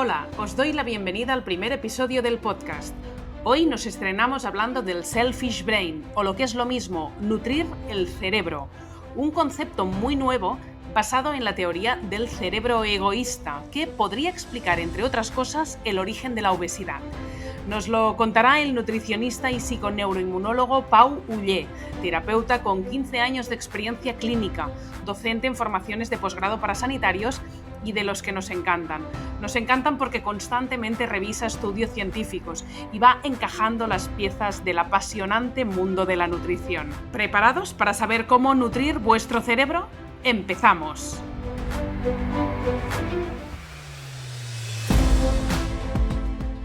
Hola, os doy la bienvenida al primer episodio del podcast. Hoy nos estrenamos hablando del Selfish Brain, o lo que es lo mismo, nutrir el cerebro. Un concepto muy nuevo basado en la teoría del cerebro egoísta, que podría explicar, entre otras cosas, el origen de la obesidad. Nos lo contará el nutricionista y psiconeuroinmunólogo Pau Uller, terapeuta con 15 años de experiencia clínica, docente en formaciones de posgrado para sanitarios y de los que nos encantan. Nos encantan porque constantemente revisa estudios científicos y va encajando las piezas del apasionante mundo de la nutrición. ¿Preparados para saber cómo nutrir vuestro cerebro? ¡Empezamos!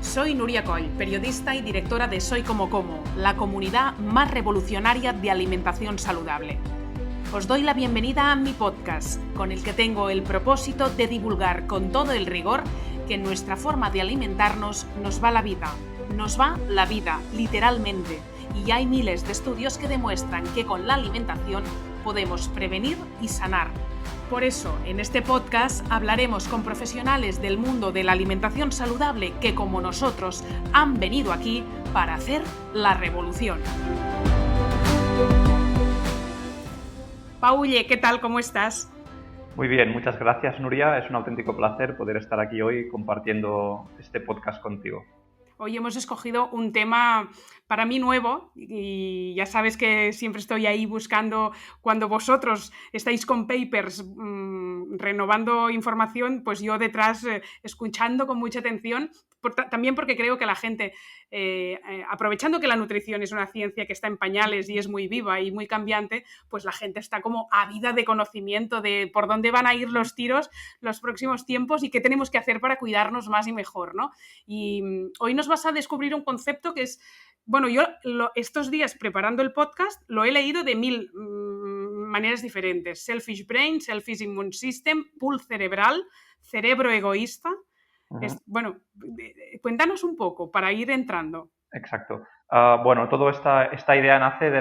Soy Nuria Coll, periodista y directora de Soy Como Como, la comunidad más revolucionaria de alimentación saludable. Os doy la bienvenida a mi podcast, con el que tengo el propósito de divulgar con todo el rigor que en nuestra forma de alimentarnos nos va la vida. Nos va la vida, literalmente. Y hay miles de estudios que demuestran que con la alimentación podemos prevenir y sanar. Por eso, en este podcast hablaremos con profesionales del mundo de la alimentación saludable que, como nosotros, han venido aquí para hacer la revolución. Paule, ¿qué tal? ¿Cómo estás? Muy bien, muchas gracias, Nuria. Es un auténtico placer poder estar aquí hoy compartiendo este podcast contigo. Hoy hemos escogido un tema para mí nuevo y ya sabes que siempre estoy ahí buscando, cuando vosotros estáis con papers renovando información, pues yo detrás escuchando con mucha atención, también porque creo que la gente, aprovechando que la nutrición es una ciencia que está en pañales y es muy viva y muy cambiante, pues la gente está como ávida de conocimiento de por dónde van a ir los tiros los próximos tiempos y qué tenemos que hacer para cuidarnos más y mejor, ¿no? Y hoy nos vas a descubrir un concepto que es, bueno, yo estos días preparando el podcast lo he leído de mil maneras diferentes. Selfish brain, selfish immune system, pool cerebral, cerebro egoísta. Bueno, cuéntanos un poco para ir entrando. Exacto. Bueno, toda esta idea nace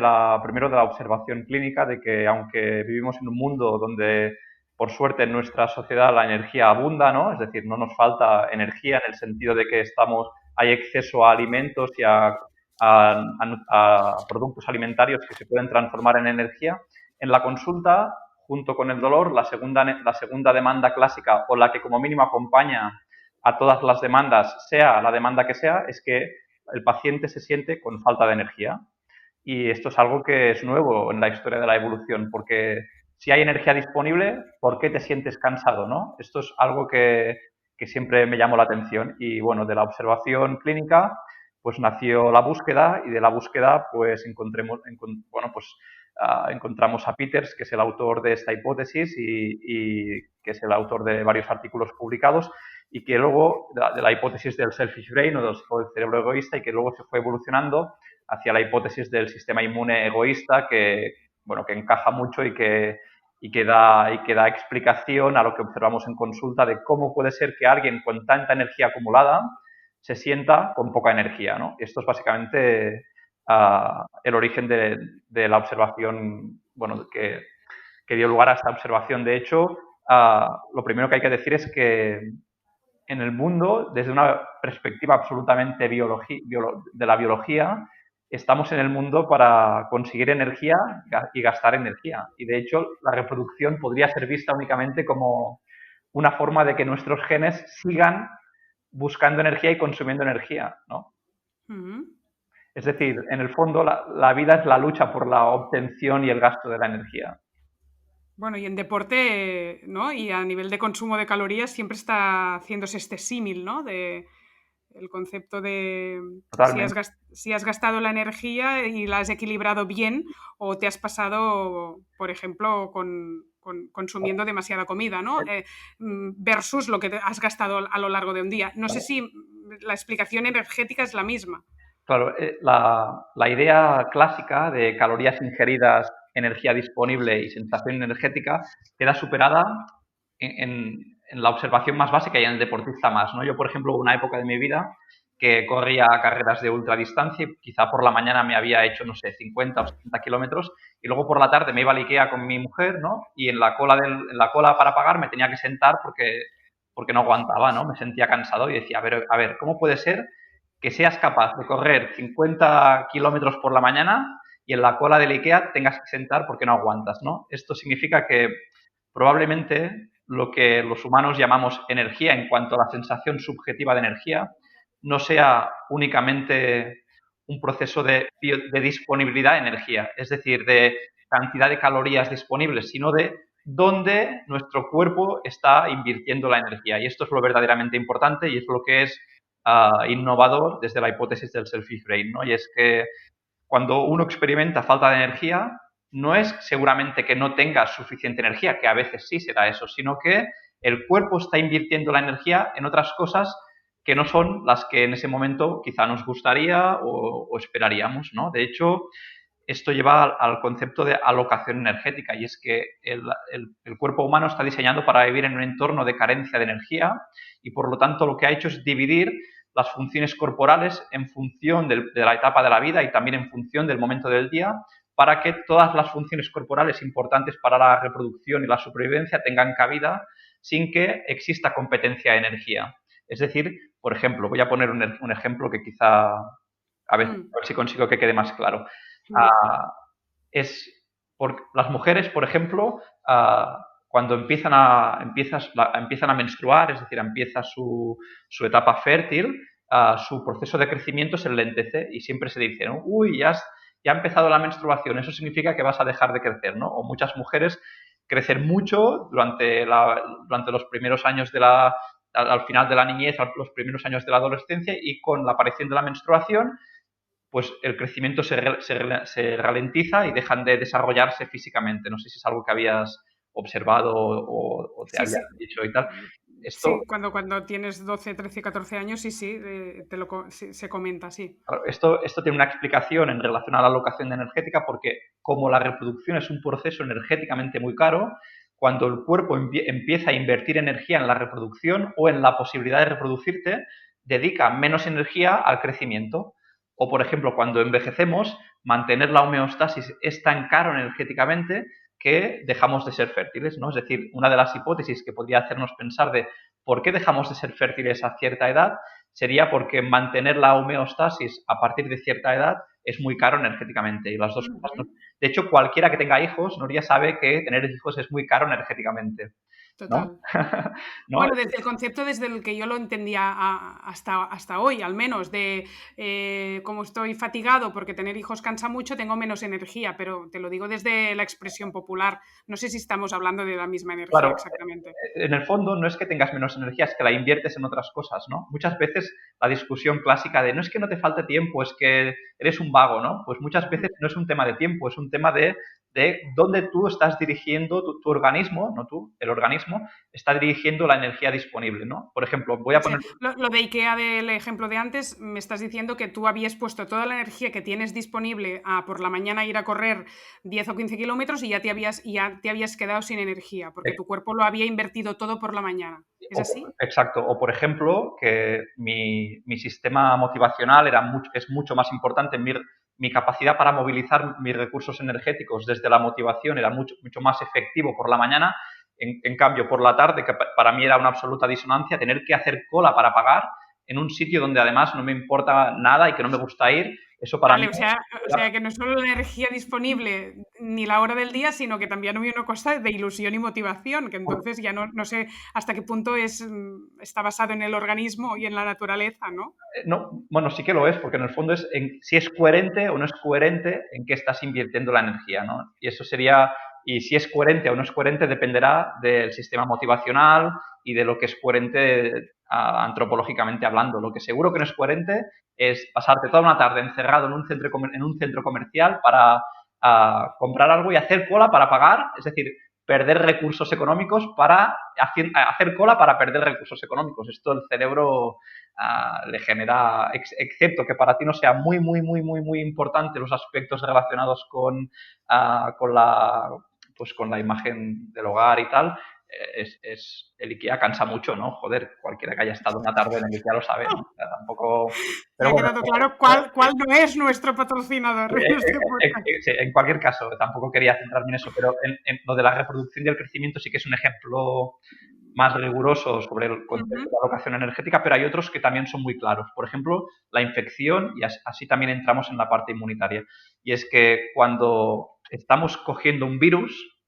primero de la observación clínica de que aunque vivimos en un mundo donde, por suerte, en nuestra sociedad la energía abunda, ¿no? Es decir, no nos falta energía en el sentido de que hay exceso a alimentos y a productos alimentarios que se pueden transformar en energía. En la consulta, junto con el dolor, la segunda demanda clásica, o la que como mínimo acompaña a todas las demandas, sea la demanda que sea, es que el paciente se siente con falta de energía. Y esto es algo que es nuevo en la historia de la evolución, porque si hay energía disponible, ¿por qué te sientes cansado, no? Esto es algo que siempre me llamó la atención. Y bueno, de la observación clínica, pues nació la búsqueda, y de la búsqueda, pues encontramos a Peters, que es el autor de esta hipótesis y que es el autor de varios artículos publicados, y que luego, de la hipótesis del selfish brain o del cerebro egoísta, y que luego se fue evolucionando hacia la hipótesis del sistema inmune egoísta, que encaja mucho y que da explicación a lo que observamos en consulta de cómo puede ser que alguien con tanta energía acumulada se sienta con poca energía, ¿no? Esto es básicamente el origen de la observación, que dio lugar a esta observación. De hecho, lo primero que hay que decir es que en el mundo, desde una perspectiva absolutamente de la biología, estamos en el mundo para conseguir energía y gastar energía. Y de hecho, la reproducción podría ser vista únicamente como una forma de que nuestros genes sigan buscando energía y consumiendo energía, ¿no? Uh-huh. Es decir, en el fondo, la vida es la lucha por la obtención y el gasto de la energía. Bueno, y en deporte, ¿no? Y a nivel de consumo de calorías siempre está haciéndose este símil, ¿no? De el concepto de si has gastado la energía y la has equilibrado bien o te has pasado, por ejemplo, consumiendo demasiada comida, ¿no? Versus lo que has gastado a lo largo de un día. No sé si la explicación energética es la misma. Claro, la idea clásica de calorías ingeridas, energía disponible y sensación energética queda superada en la observación más básica y en el deportista más, ¿no? Yo, por ejemplo, hubo una época de mi vida que corría carreras de ultradistancia y quizá por la mañana me había hecho, no sé, 50 o 60 kilómetros, y luego por la tarde me iba al IKEA con mi mujer, ¿no? Y en la cola para pagar me tenía que sentar porque porque no aguantaba, ¿no? Me sentía cansado y decía, a ver, ¿cómo puede ser que seas capaz de correr 50 kilómetros por la mañana y en la cola del IKEA tengas que sentar porque no aguantas, ¿no? Esto significa que probablemente lo que los humanos llamamos energía en cuanto a la sensación subjetiva de energía no sea únicamente un proceso de disponibilidad de energía, es decir, de cantidad de calorías disponibles, sino de dónde nuestro cuerpo está invirtiendo la energía. Y esto es lo verdaderamente importante y es lo que es innovador desde la hipótesis del selfish brain, ¿no? Y es que cuando uno experimenta falta de energía, no es seguramente que no tenga suficiente energía, que a veces sí será eso, sino que el cuerpo está invirtiendo la energía en otras cosas que no son las que en ese momento quizá nos gustaría o esperaríamos, ¿no? De hecho, esto lleva al concepto de alocación energética y es que el cuerpo humano está diseñado para vivir en un entorno de carencia de energía y por lo tanto lo que ha hecho es dividir las funciones corporales en función de la etapa de la vida y también en función del momento del día para que todas las funciones corporales importantes para la reproducción y la supervivencia tengan cabida sin que exista competencia de energía. Es decir, por ejemplo, voy a poner un ejemplo que quizá a ver si consigo que quede más claro. Es por las mujeres, por ejemplo, cuando empiezan a menstruar, es decir, empieza su etapa fértil, su proceso de crecimiento se enlentece y siempre se dice, ¿no? Uy, ya ha empezado la menstruación, eso significa que vas a dejar de crecer, ¿no? O muchas mujeres crecen mucho durante los primeros años al final de la niñez, los primeros años de la adolescencia y con la aparición de la menstruación pues el crecimiento se ralentiza y dejan de desarrollarse físicamente. No sé si es algo que habías observado o te habían dicho y tal. Sí, cuando tienes 12, 13, 14 años, sí, se comenta, sí. Esto tiene una explicación en relación a la alocación energética porque como la reproducción es un proceso energéticamente muy caro, cuando el cuerpo empieza a invertir energía en la reproducción o en la posibilidad de reproducirte, dedica menos energía al crecimiento. O, por ejemplo, cuando envejecemos, mantener la homeostasis es tan caro energéticamente que dejamos de ser fértiles, ¿no? Es decir, una de las hipótesis que podría hacernos pensar de por qué dejamos de ser fértiles a cierta edad sería porque mantener la homeostasis a partir de cierta edad es muy caro energéticamente. Y las dos cosas no. De hecho, cualquiera que tenga hijos, Nuria sabe que tener hijos es muy caro energéticamente. Total. ¿No? Bueno, desde el concepto desde el que yo lo entendía hasta hoy, al menos, de como estoy fatigado porque tener hijos cansa mucho, tengo menos energía, pero te lo digo desde la expresión popular. No sé si estamos hablando de la misma energía, claro, exactamente. En el fondo no es que tengas menos energía, es que la inviertes en otras cosas, ¿no? Muchas veces la discusión clásica de no es que no te falte tiempo, es que eres un vago, ¿no? Pues muchas veces no es un tema de tiempo, es un tema de dónde tú estás dirigiendo tu organismo, no tú, el organismo, está dirigiendo la energía disponible, ¿no? Por ejemplo, voy a poner... Lo de IKEA del ejemplo de antes, me estás diciendo que tú habías puesto toda la energía que tienes disponible a por la mañana ir a correr 10 o 15 kilómetros y ya te habías quedado sin energía, porque tu cuerpo lo había invertido todo por la mañana. ¿Es así? Exacto. O, por ejemplo, que mi sistema motivacional es mucho más importante. Mi capacidad para movilizar mis recursos energéticos desde la motivación era mucho más efectivo por la mañana. En cambio, por la tarde, que para mí era una absoluta disonancia, tener que hacer cola para pagar en un sitio donde además no me importa nada y que no me gusta ir, eso para mí... O sea, que no es solo la energía disponible ni la hora del día, sino que también hay una cosa de ilusión y motivación, que entonces ya no sé hasta qué punto está basado en el organismo y en la naturaleza, ¿no? No, bueno, sí que lo es, porque en el fondo es si es coherente o no es coherente en qué estás invirtiendo la energía, ¿no? Y eso sería, y si es coherente o no es coherente dependerá del sistema motivacional y de lo que es coherente antropológicamente hablando. Lo que seguro que no es coherente es pasarte toda una tarde encerrado en un centro comercial para comprar algo y hacer cola para pagar, es decir, perder recursos económicos para hacer cola para perder recursos económicos. Esto el cerebro le genera, excepto que para ti no sea muy, muy, muy, muy, muy importante los aspectos relacionados con la imagen del hogar y tal, el IKEA cansa mucho, ¿no? Joder, cualquiera que haya estado una tarde en el IKEA lo sabe, ¿no? O sea, tampoco... Pero me ha quedado claro cuál no es nuestro patrocinador. En cualquier caso, tampoco quería centrarme en eso, pero en lo de la reproducción y el crecimiento sí que es un ejemplo más riguroso sobre el concepto Ujú. de alocación energética, pero hay otros que también son muy claros. Por ejemplo, la infección, y así también entramos en la parte inmunitaria. Y es que cuando estamos cogiendo un virus,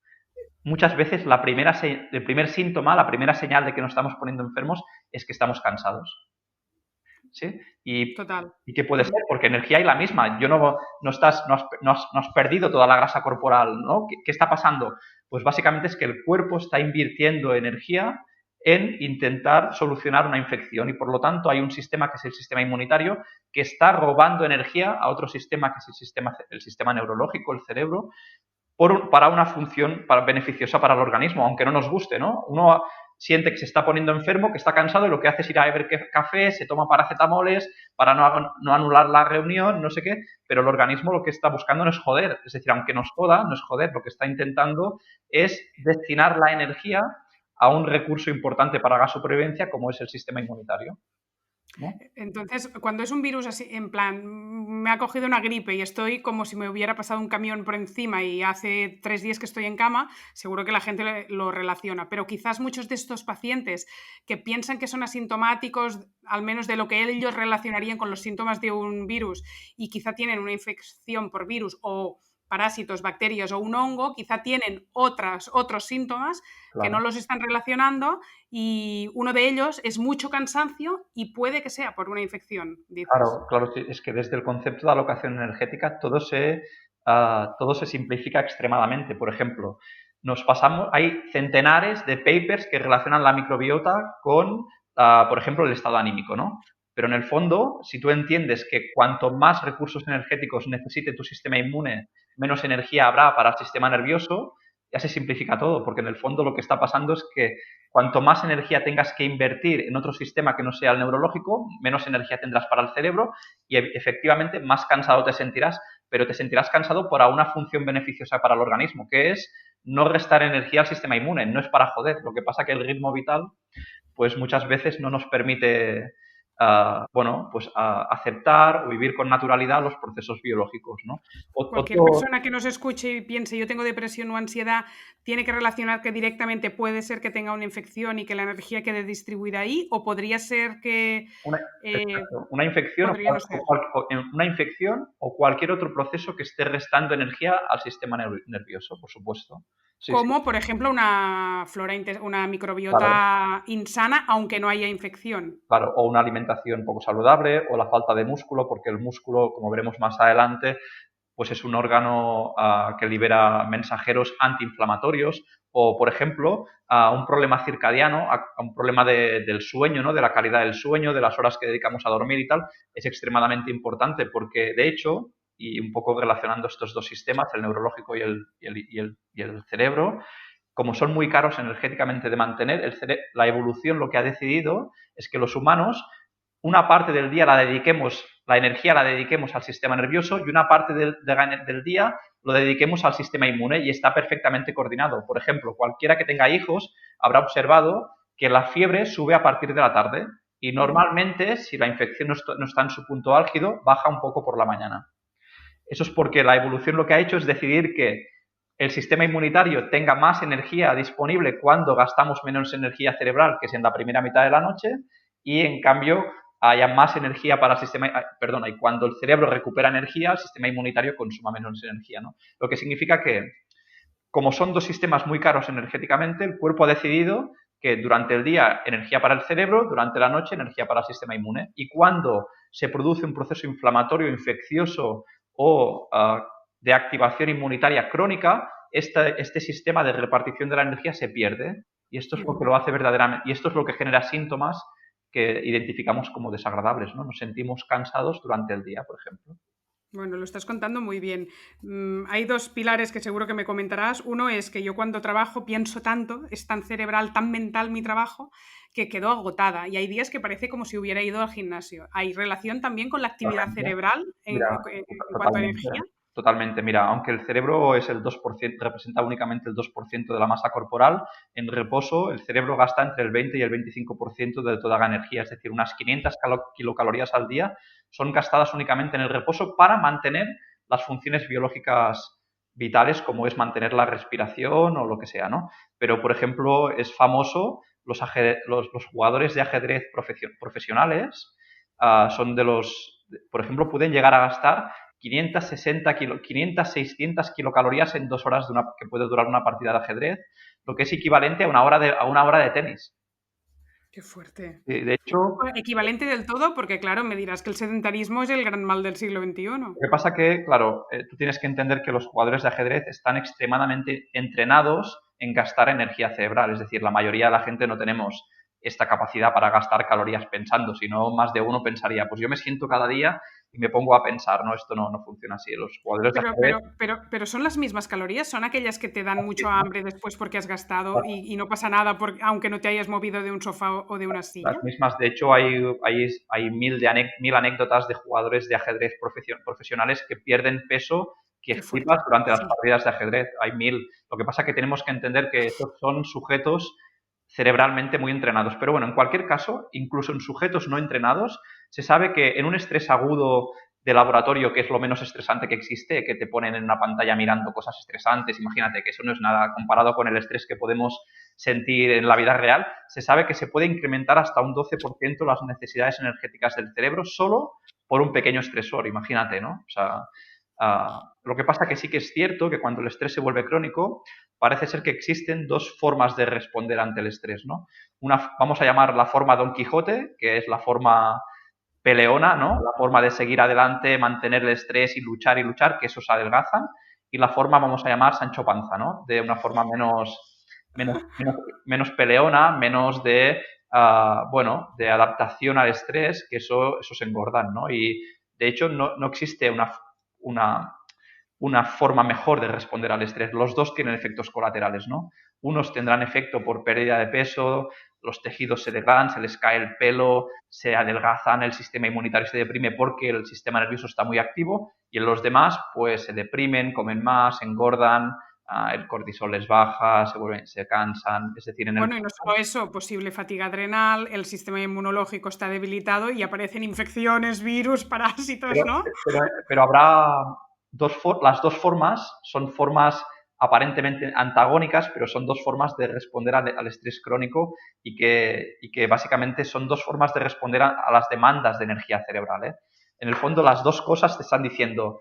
muchas veces el primer síntoma, la primera señal de que nos estamos poniendo enfermos es que estamos cansados. ¿Sí? Total. ¿Y qué puede Ujú. ser? Porque energía hay la misma. No has perdido toda la grasa corporal, ¿no? ¿Qué está pasando? Pues básicamente es que el cuerpo está invirtiendo energía en intentar solucionar una infección y por lo tanto hay un sistema que es el sistema inmunitario que está robando energía a otro sistema que es el sistema neurológico, el cerebro, para una función beneficiosa para el organismo, aunque no nos guste, ¿no? Uno siente que se está poniendo enfermo, que está cansado y lo que hace es ir a beber café, se toma paracetamoles para no anular la reunión, no sé qué, pero el organismo lo que está buscando no es joder, es decir, aunque nos joda, no es joder, lo que está intentando es destinar la energía a un recurso importante para la supervivencia como es el sistema inmunitario, ¿no? Entonces, cuando es un virus así, en plan, me ha cogido una gripe y estoy como si me hubiera pasado un camión por encima y hace 3 días que estoy en cama, seguro que la gente lo relaciona. Pero quizás muchos de estos pacientes que piensan que son asintomáticos, al menos de lo que ellos relacionarían con los síntomas de un virus, y quizá tienen una infección por virus o parásitos, bacterias o un hongo, quizá tienen otros síntomas que no Claro. los están relacionando y uno de ellos es mucho cansancio y puede que sea por una infección, dices. Claro, claro, sí, es que desde el concepto de alocación energética todo se simplifica extremadamente. Por ejemplo, hay centenares de papers que relacionan la microbiota con, por ejemplo, el estado anímico, ¿no? Pero en el fondo, si tú entiendes que cuanto más recursos energéticos necesite tu sistema inmune, menos energía habrá para el sistema nervioso, ya se simplifica todo, porque en el fondo lo que está pasando es que cuanto más energía tengas que invertir en otro sistema que no sea el neurológico, menos energía tendrás para el cerebro y efectivamente más cansado te sentirás, pero te sentirás cansado por una función beneficiosa para el organismo, que es no restar energía al sistema inmune, no es para joder. Lo que pasa es que el ritmo vital pues muchas veces no nos permite bueno, pues aceptar o vivir con naturalidad los procesos biológicos, ¿no? Cualquier Otro, persona que nos escuche y piense yo tengo depresión o ansiedad, tiene que relacionar que directamente puede ser que tenga una infección y que la energía quede distribuida ahí, o podría ser que Una, eh, exacto, una infección podría no ser. una infección o cualquier otro proceso que esté restando energía al sistema nervioso, por supuesto. Sí, sí, Como, por ejemplo, una claro, microbiota insana, aunque no haya infección. claro. O una alimentación poco saludable o la falta de músculo, porque el músculo, como veremos más adelante, pues es un órgano que libera mensajeros antiinflamatorios o, por ejemplo, a un problema circadiano, a un problema del sueño, ¿no? De la calidad del sueño, de las horas que dedicamos a dormir y tal, es extremadamente importante porque, de hecho, y un poco relacionando estos dos sistemas, el neurológico y el cerebro, como son muy caros energéticamente de mantener, la evolución lo que ha decidido es que los humanos una parte del día la energía la dediquemos al sistema nervioso y una parte del día lo dediquemos al sistema inmune y está perfectamente coordinado. Por ejemplo, cualquiera que tenga hijos habrá observado que la fiebre sube a partir de la tarde y Ujú. normalmente, si la infección no está en su punto álgido, baja un poco por la mañana. Eso es porque la evolución lo que ha hecho es decidir que el sistema inmunitario tenga más energía disponible cuando gastamos menos energía cerebral, que es en la primera mitad de la noche, y en cambio haya más energía para el sistema, perdona, y cuando el cerebro recupera energía, el sistema inmunitario consuma menos energía, ¿no? Lo que significa que, como son dos sistemas muy caros energéticamente, el cuerpo ha decidido que durante el día energía para el cerebro, durante la noche energía para el sistema inmune. Y cuando se produce un proceso inflamatorio, infeccioso o de activación inmunitaria crónica, este sistema de repartición de la energía se pierde. Y esto es lo que Ujú. lo hace verdaderamente, y esto es lo que genera síntomas que identificamos como desagradables, ¿no? Nos sentimos cansados durante el día, por ejemplo. Bueno, lo estás contando muy bien. Hay dos pilares que seguro que me comentarás. Uno es que yo cuando trabajo pienso tanto, es tan cerebral, tan mental mi trabajo, que quedo agotada. Y hay días que parece como si hubiera ido al gimnasio. ¿Hay relación también con la actividad Totalmente. cerebral Mira, en cuanto a totalmente. energía? Totalmente. Mira, aunque el cerebro es el 2%, representa únicamente el 2% de la masa corporal, en reposo el cerebro gasta entre el 20 y el 25% de toda la energía, es decir, unas 500 kilocalorías al día son gastadas únicamente en el reposo para mantener las funciones biológicas vitales como es mantener la respiración o lo que sea, ¿no? Pero, por ejemplo, es famoso los jugadores de ajedrez profesionales son por ejemplo, pueden llegar a gastar 500, 600 kilocalorías en 2 horas que puede durar una partida de ajedrez, lo que es equivalente a una hora de tenis. Qué fuerte. De hecho, Equivalente del todo, porque claro, me dirás que el sedentarismo es el gran mal del siglo XXI. lo que pasa que, claro, tú tienes que entender que los jugadores de ajedrez están extremadamente entrenados en gastar energía cerebral. Es decir, la mayoría de la gente no tenemos esta capacidad para gastar calorías pensando, sino más de uno pensaría, pues yo me siento cada día y me pongo a pensar, no, esto no funciona así. Los jugadores de ajedrez, Pero son las mismas calorías, son aquellas que te dan mucho hambre después porque has gastado y no pasa nada aunque no te hayas movido de un sofá o de una silla. las mismas. De hecho, hay mil anécdotas de jugadores de ajedrez profesionales que pierden peso que Qué fuerte. flipas durante las Sí, partidas de ajedrez. Hay mil. Lo que pasa es que tenemos que entender que estos son sujetos cerebralmente muy entrenados. Pero bueno, en cualquier caso, incluso en sujetos no entrenados, se sabe que en un estrés agudo de laboratorio, que es lo menos estresante que existe, que te ponen en una pantalla mirando cosas estresantes, imagínate que eso no es nada comparado con el estrés que podemos sentir en la vida real, se sabe que se puede incrementar hasta un 12% las necesidades energéticas del cerebro solo por un pequeño estresor, imagínate, ¿no? O sea, lo que pasa que sí que es cierto que cuando el estrés se vuelve crónico, parece ser que existen dos formas de responder ante el estrés, ¿no? Vamos a llamar la forma Don Quijote, que es la forma peleona, ¿no? La forma de seguir adelante, mantener el estrés y luchar, que esos adelgazan. Y la forma, vamos a llamar Sancho Panza, ¿no? De una forma menos peleona, menos bueno, de adaptación al estrés, que esos engordan, ¿no? Y de hecho no existe una, una forma mejor de responder al estrés. Los dos tienen efectos colaterales, ¿no? Unos tendrán efecto por pérdida de peso, los tejidos se degradan, se les cae el pelo, se adelgazan, el sistema inmunitario se deprime porque el sistema nervioso está muy activo, y en los demás pues se deprimen, comen más, engordan, el cortisol les baja, se cansan, es decir, en el... bueno, y no solo eso, posible fatiga adrenal, el sistema inmunológico está debilitado y aparecen infecciones, virus, parásitos, Pero, ¿no? pero habrá las dos formas, son formas aparentemente antagónicas, pero son dos formas de responder al estrés crónico y que básicamente son dos formas de responder a las demandas de energía cerebral, ¿eh? En el fondo, las dos cosas te están diciendo,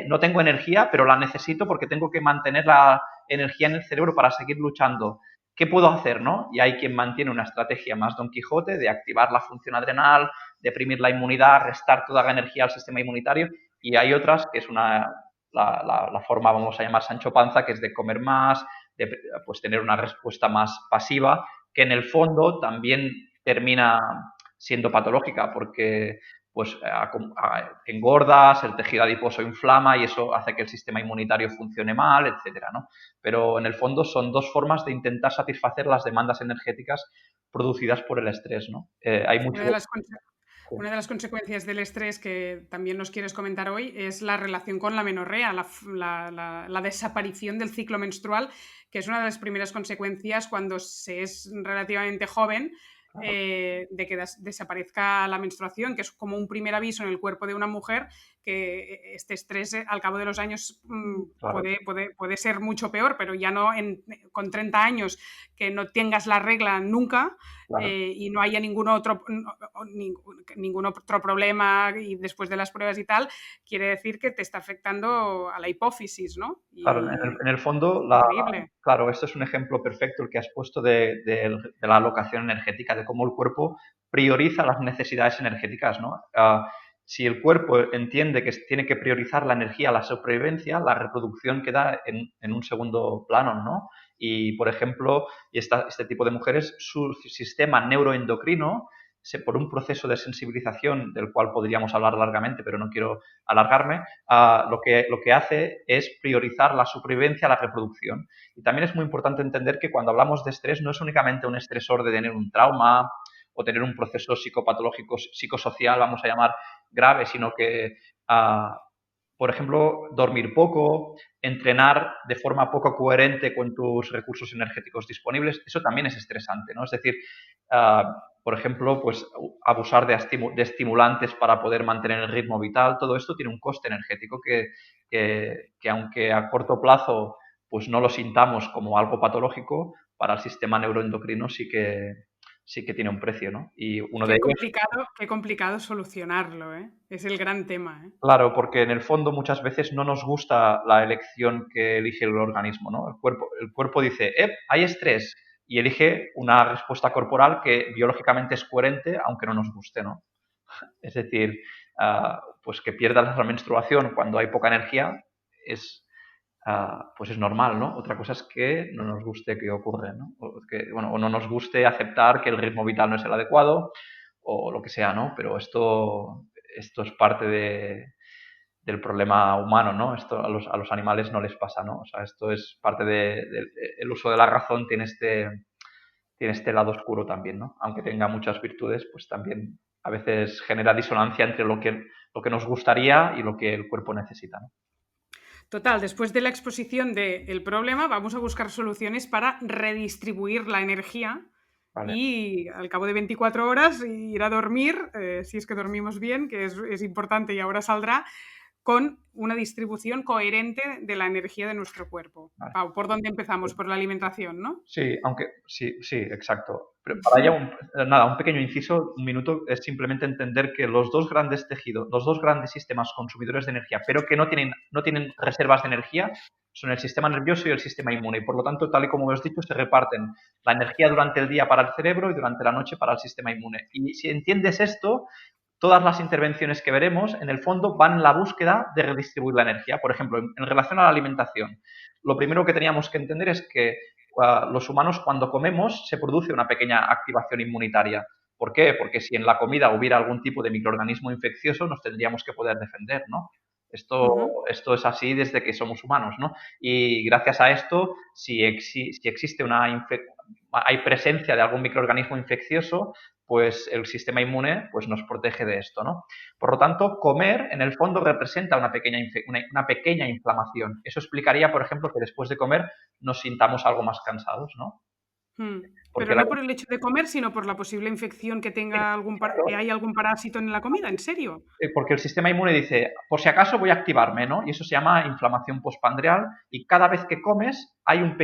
no tengo energía, pero la necesito porque tengo que mantener la energía en el cerebro para seguir luchando. ¿Qué puedo hacer, no? Y hay quien mantiene una estrategia más Don Quijote de activar la función adrenal, deprimir la inmunidad, restar toda la energía al sistema inmunitario, y hay otras que es la forma, vamos a llamar Sancho Panza, que es de comer más, de pues tener una respuesta más pasiva, que en el fondo también termina siendo patológica porque pues engordas, el tejido adiposo inflama y eso hace que el sistema inmunitario funcione mal, etcétera, ¿no? Pero en el fondo son dos formas de intentar satisfacer las demandas energéticas producidas por el estrés, ¿no? Hay Una mucho... de las, una de las consecuencias del estrés que también nos quieres comentar hoy es la relación con la menorrea, la desaparición del ciclo menstrual, que es una de las primeras consecuencias cuando se es relativamente joven, de que desaparezca la menstruación, que es como un primer aviso en el cuerpo de una mujer que este estrés al cabo de los años Claro, puede ser mucho peor, pero ya no con 30 años que no tengas la regla nunca, claro. y no haya ningún otro problema y después de las pruebas y tal, quiere decir que te está afectando a la hipófisis, ¿no? Claro, Y en el fondo, increíble. claro, este es un ejemplo perfecto el que has puesto de la alocación energética, de cómo el cuerpo prioriza las necesidades energéticas, ¿no? Si el cuerpo entiende que tiene que priorizar la energía, la supervivencia, la reproducción queda en un segundo plano, ¿no? Y, por ejemplo, este tipo de mujeres, su sistema neuroendocrino, por un proceso de sensibilización del cual podríamos hablar largamente, pero no quiero alargarme, lo que hace es priorizar la supervivencia a la reproducción. Y también es muy importante entender que cuando hablamos de estrés no es únicamente un estresor de tener un trauma o tener un proceso psicopatológico, psicosocial, vamos a llamar grave, sino que, por ejemplo, dormir poco, entrenar de forma poco coherente con tus recursos energéticos disponibles, eso también es estresante, ¿no? Es decir, por ejemplo, pues abusar de estimulantes para poder mantener el ritmo vital, todo esto tiene un coste energético que aunque a corto plazo pues no lo sintamos como algo patológico, para el sistema neuroendocrino sí que tiene un precio, ¿no? Y uno de ellos, Qué complicado solucionarlo, ¿eh? Es el gran tema, ¿eh? claro, porque en el fondo muchas veces no nos gusta la elección que elige el organismo, ¿no? El cuerpo dice, hay estrés, y elige una respuesta corporal que biológicamente es coherente, aunque no nos guste, ¿no? Es decir, pues que pierdas la menstruación cuando hay poca energía es, pues es normal, ¿no? Otra cosa es que no nos guste que ocurre, ¿no? O no nos guste aceptar que el ritmo vital no es el adecuado o lo que sea, ¿no? Pero esto es parte del problema humano, ¿no? Esto a los animales no les pasa, ¿no? O sea, esto es parte del uso de la razón, tiene este lado oscuro también, ¿no? Aunque tenga muchas virtudes, pues también a veces genera disonancia entre lo que nos gustaría y lo que el cuerpo necesita, ¿no? Total, después de la exposición del problema, vamos a buscar soluciones para redistribuir la energía Vale. y al cabo de 24 horas ir a dormir, si es que dormimos bien, que es importante y ahora saldrá, con una distribución coherente de la energía de nuestro cuerpo. Vale. Pau, ¿por dónde empezamos? Por la alimentación, ¿no? Sí, aunque sí, sí, exacto. Pero para allá, nada, un pequeño inciso, un minuto, es simplemente entender que los dos grandes tejidos, los dos grandes sistemas consumidores de energía, pero que no tienen reservas de energía, son el sistema nervioso y el sistema inmune. Y por lo tanto, tal y como hemos dicho, se reparten la energía durante el día para el cerebro y durante la noche para el sistema inmune. Y si entiendes esto, todas las intervenciones que veremos, en el fondo, van en la búsqueda de redistribuir la energía. Por ejemplo, en relación a la alimentación, lo primero que teníamos que entender es que los humanos cuando comemos se produce una pequeña activación inmunitaria. ¿Por qué? Porque si en la comida hubiera algún tipo de microorganismo infeccioso nos tendríamos que poder defender, ¿no? Esto es así desde que somos humanos, ¿no? Y gracias a esto, si existe hay presencia de algún microorganismo infeccioso, pues el sistema inmune pues nos protege de esto, ¿no? Por lo tanto, comer en el fondo representa una pequeña inflamación. Eso explicaría, por ejemplo, que después de comer nos sintamos algo más cansados, ¿no? Pero Porque no por el hecho de comer, sino por la posible infección que tenga que hay algún parásito en la comida, ¿en serio? porque el sistema inmune dice, por si acaso voy a activarme, ¿no? Y eso se llama inflamación postpandreal y cada vez que comes hay una